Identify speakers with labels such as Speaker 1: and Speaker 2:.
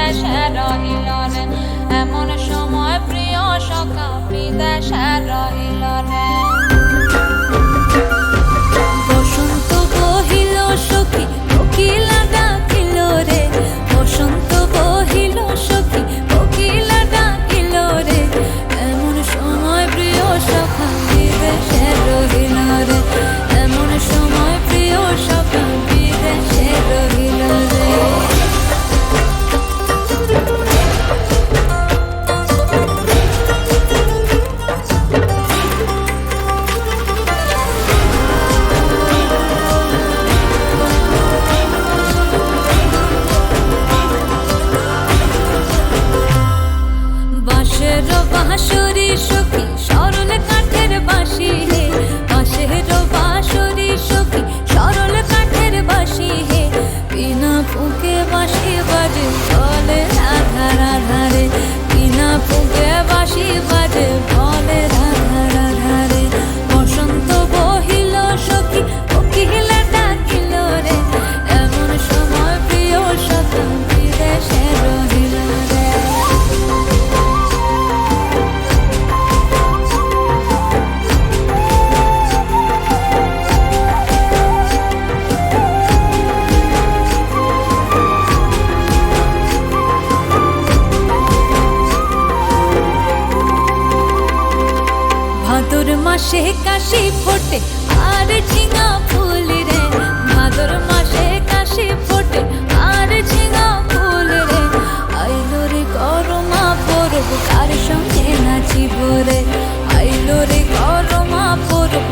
Speaker 1: বিদেশে রহিল রে, এমন সময় প্রিয় সখা বিদেশে রহিল রে। বসন্ত বহিল সখী কোকিলা ডাকিল রে, বসন্ত বহিল সখী কোকিলা ডাকিল রে, এমন সময় প্রিয় সখা বিদেশে রহিল রে, এমন সময় প্রিয় সখা বিদেশে রহিল রে। বাঁশের বাঁশরি সখী সরল কাঠের বাঁশি হে, বাঁশের বাঁশরি সখী সরল কাঠের বাঁশি হে, বিনা ফুঁকে বাঁশি বাজে বলে রাধা রাধা রে, বিনা ফুঁকে বাঁশি বাজে বলে রাধা রাধা রে। বসন্ত বহিল সখী কোকিলা ডাকিল রে, এমন সময় প্রিয় সখা বিদেশে রহিল রে। ভাদর মাসে কাশি ফোটে আর ঝিঙা ফুল রে, ভাদর মাসে কাশি ফোটে আর ঝিঙা ফুল রে, আইলো রে করমা পরব কার সঙ্গে নাচিব রে, আইলো রে করমা পরব